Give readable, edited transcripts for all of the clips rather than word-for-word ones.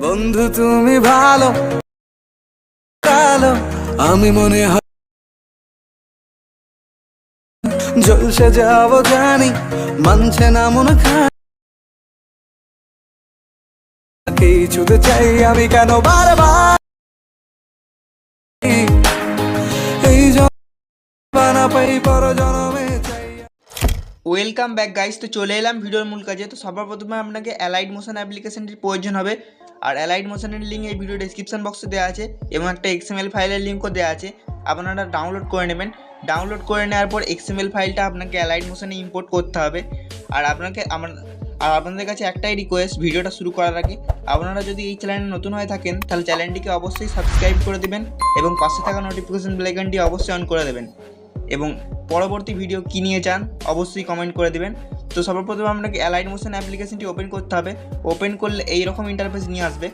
বন্ধু তুমি ভালো কালো, আমি মনে হয় জলসে যাবো জানি, মানছে না মন খায়, কিছুতে চাই আমি কেন বারবার এই জন্ম পাই পর জন্মে চাই। Welcome back guys. তো চলে এলাম ভিডিওর মূল কাজে। তো সবার প্রথমে আপনাকে অ্যালাইড মোশন অ্যাপ্লিকেশনটির প্রয়োজন হবে। আর অ্যালাইড মোশনের লিঙ্ক এই ভিডিও ডেসক্রিপশন বক্সে দেওয়া আছে এবং একটা এক্সএমএল ফাইলের লিঙ্কও দেওয়া আছে, আপনারা ডাউনলোড করে নেবেন। ডাউনলোড করে নেওয়ার পর এক্সএমএল ফাইলটা আপনাকে অ্যালাইড মোশনে ইম্পোর্ট করতে হবে। আর আপনাদের কাছে একটাই রিকোয়েস্ট, ভিডিওটা শুরু করার আগে আপনারা যদি এই চ্যানেলে নতুন হয়ে থাকেন তাহলে চ্যানেলটিকে অবশ্যই সাবস্ক্রাইব করে দেবেন এবং পাশে থাকা নোটিফিকেশন বেল আইকনটি অবশ্যই অন করে দেবেন এবং পরবর্তী ভিডিও কী নিয়ে চান অবশ্যই কমেন্ট করে দেবেন। তো সর্বপ্রথম আপনাকে অ্যালাইড মোশন অ্যাপ্লিকেশনটি ওপেন করতে হবে। ওপেন করলে এইরকম ইন্টারফেস নিয়ে আসবে।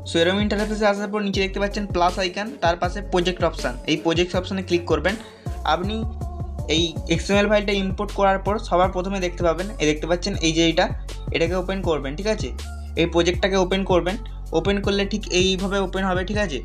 সো এরকম ইন্টারফেসে আসার পর নিচে দেখতে পাচ্ছেন প্লাস আইকন, তার পাশে প্রজেক্ট অপশান, এই প্রজেক্ট অপশানে ক্লিক করবেন। আপনি এই এক্সএমএল ফাইলটা ইম্পোর্ট করার পর সবার প্রথমে দেখতে পাবেন, এই দেখতে পাচ্ছেন এই যে এটাকে ওপেন করবেন, ঠিক আছে। এই প্রজেক্টটাকে ওপেন করবেন। ওপেন করলে ঠিক এইভাবে ওপেন হবে, ঠিক আছে।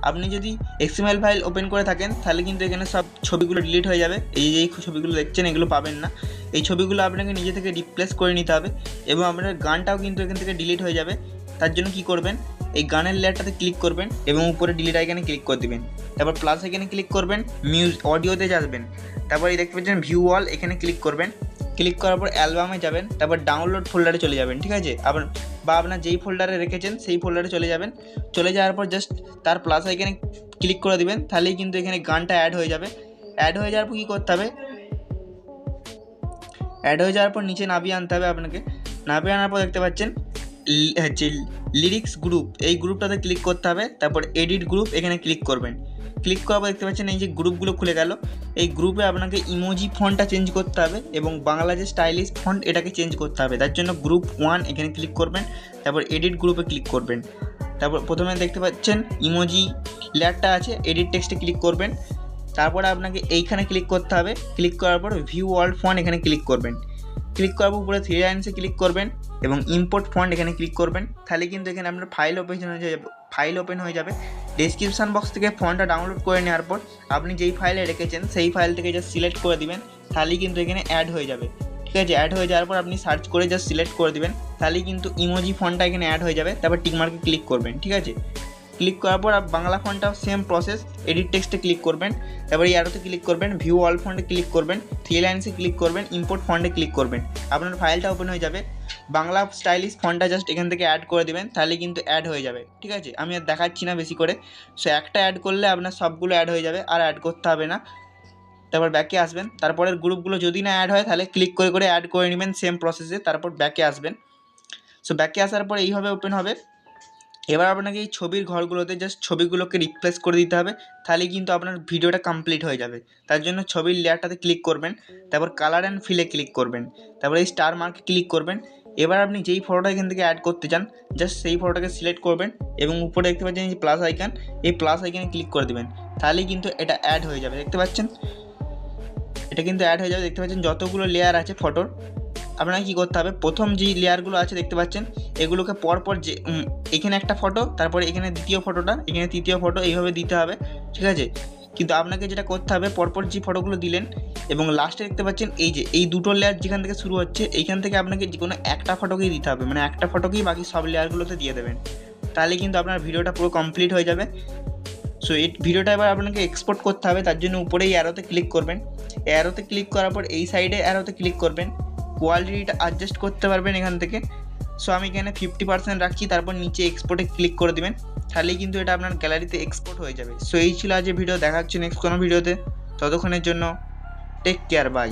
আপনি যদি এক্সএমএল ফাইল ওপেন করে থাকেন তাহলে কিন্তু এখানে সব ছবিগুলো ডিলিট হয়ে যাবে। এই যে ছবিগুলো দেখছেন এগুলো পাবেন না, এই ছবিগুলো আপনাকে নিজে থেকে রিপ্লেস করে নিতে হবে এবং আপনার গানটাও কিন্তু এখান থেকে ডিলিট হয়ে যাবে। তার জন্য কি করবেন, এই গানের লেয়ারটাতে ক্লিক করবেন এবং উপরে ডিলিট আইকনে ক্লিক করে দেবেন। তারপর প্লাস আইকনে ক্লিক করবেন, অডিওতে যাবেন। তারপর এই দেখতে পাচ্ছেন ভিউ অল, এখানে ক্লিক করবেন। ক্লিক করার পর অ্যালবামে যাবেন, তারপর ডাউনলোড ফোল্ডারে চলে যাবেন, ঠিক আছে। আপনার যেই ফোল্ডারে রেখেছেন সেই ফোল্ডারে চলে যাবেন। চলে যাওয়ার পর জাস্ট তার প্লাস আইকনে ক্লিক করে দিবেন, তাহলেই কিন্তু এখানে গানটা অ্যাড হয়ে যাবে। অ্যাড হয়ে যাওয়ার পর কী করতে হবে, অ্যাড হয়ে যাওয়ার পর নিচে নামিয়ে আনতে হবে আপনাকে। নামিয়ে আনার পর দেখতে পাচ্ছেন হচ্ছে লিরিক্স গ্রুপ, এই গ্রুপটাতে ক্লিক করতে হবে। তারপর এডিট গ্রুপ, এখানে ক্লিক করবেন। ক্লিক করার পর দেখতে পাচ্ছেন এই যে গ্রুপগুলো খুলে গেল। এই গ্রুপে আপনাকে ইমোজি ফন্টটা চেঞ্জ করতে হবে এবং বাংলা যে স্টাইলিশ ফন্ট এটাকে চেঞ্জ করতে হবে। তার জন্য গ্রুপ 1 এখানে ক্লিক করবেন। তারপর এডিট গ্রুপে ক্লিক করবেন। তারপর প্রথমে দেখতে পাচ্ছেন ইমোজি লেয়ারটা আছে, এডিট টেক্সটে ক্লিক করবেন। তারপরে আপনাকে এইখানে ক্লিক করতে হবে। ক্লিক করার পর ভিউ অল ফন্ট এখানে ক্লিক করবেন। ক্লিক করার পর উপরে 3 লাইন্সে ক্লিক করবেন এবং ইম্পোর্ট ফন্ট এখানে ক্লিক করবেন। তাহলে কিন্তু এখানে আপনার ফাইল ওপেন হয়ে যাবে। ডেসক্রিপশন বক্স থেকে ফন্টটা ডাউনলোড করে নেওয়ার পর আপনি যেই ফাইলে রেখেছেন সেই ফাইল থেকে জাস্ট সিলেক্ট করে দিবেন, তাহলেই কিন্তু এখানে অ্যাড হয়ে যাবে, ঠিক আছে। অ্যাড হয়ে যাওয়ার পর আপনি সার্চ করে জাস্ট সিলেক্ট করে দিবেন, তাহলেই কিন্তু ইমোজি ফন্টটা এখানে অ্যাড হয়ে যাবে। তারপর টিকমার্কে ক্লিক করবেন, ঠিক আছে। ক্লিক করার পর বাংলা ফন্টটাও সেম প্রসেস, এডিট টেক্সটে ক্লিক করবেন। তারপরে অ্যারোতে ক্লিক করবেন, ভিউ অল ফন্টে ক্লিক করবেন, 3 লাইন্সে ক্লিক করবেন, ইম্পোর্ট ফন্টে ক্লিক করবেন। আপনার ফাইলটা ওপেন হয়ে যাবে। বাংলা স্টাইলিশ ফন্টটা জাস্ট এখান থেকে অ্যাড করে দেবেন, তাহলে কিন্তু অ্যাড হয়ে যাবে, ঠিক আছে। আমি আর দেখাচ্ছি না বেশি করে। সো একটা অ্যাড করলে আপনার সবগুলো অ্যাড হয়ে যাবে, আর অ্যাড করতে হবে না। তারপর ব্যাকে আসবেন। তারপরের গ্রুপগুলো যদি না অ্যাড হয় তাহলে ক্লিক করে করে অ্যাড করে নেবেন সেম প্রসেসে। তারপর ব্যাকে আসবেন। সো ব্যাকে আসার পর এইভাবে ওপেন হবে। এবার আপনাকে এই ছবির ঘরগুলোতে জাস্ট ছবিগুলোকে রিপ্লেস করে দিতে হবে, তাহলে কিন্তু আপনার ভিডিওটা কমপ্লিট হয়ে যাবে। তার জন্য ছবির লেয়ারটাতে ক্লিক করবেন, তারপর কালার অ্যান্ড ফিলে ক্লিক করবেন, তারপর এই স্টার মার্কে ক্লিক করবেন। এবার আপনি যেই ফটোটা এখান থেকে অ্যাড করতে চান জাস্ট সেই ফটোটাকে সিলেক্ট করবেন এবং উপরে দেখতে পাচ্ছেন এই প্লাস আইকন, এই প্লাস আইকনে ক্লিক করে দেবেন, তাহলেই কিন্তু এটা অ্যাড হয়ে যাবে। দেখতে পাচ্ছেন এটা কিন্তু অ্যাড হয়ে যাবে। দেখতে পাচ্ছেন যতগুলো লেয়ার আছে ফটোর, আপনাকে কী করতে হবে, প্রথম যেই লেয়ারগুলো আছে দেখতে পাচ্ছেন এগুলোকে পরপর যে এখানে একটা ফটো, তারপরে এখানে দ্বিতীয় ফটোটা, এখানে তৃতীয় ফটো, এইভাবে দিতে হবে, ঠিক আছে। কিন্তু আপনাকে যেটা করতে হবে, পরপর যে ফটোগুলো দিলেন এবং লাস্টে দেখতে পাচ্ছেন এই যে এই দুটো লেয়ার যেখান থেকে শুরু হচ্ছে, এইখান থেকে আপনাকে যে কোনো একটা ফটোকেই দিতে হবে, মানে একটা ফটোকেই বাকি সব লেয়ারগুলোতে দিয়ে দেবেন, তাহলে কিন্তু আপনার ভিডিওটা পুরো কমপ্লিট হয়ে যাবে। সো এই ভিডিওটা এবার আপনাকে এক্সপোর্ট করতে হবে। তার জন্য উপরে এই অ্যারোতে ক্লিক করবেন। অ্যারোতে ক্লিক করার পর এই সাইডে অ্যারোতে ক্লিক করবেন। কোয়ালিটিটা অ্যাডজাস্ট করতে পারবেন এখান থেকে। সো আমি এখানে 50% রাখছি। তারপর নিচে এক্সপোর্টে ক্লিক করে দেবেন, তাহলেই কিন্তু এটা আপনার গ্যালারিতে এক্সপোর্ট হয়ে যাবে। সো এই ছিল আজকে ভিডিও। দেখা হচ্ছে নেক্সট কোনো ভিডিওতে। ততক্ষণের জন্য টেক কেয়ার, বাই।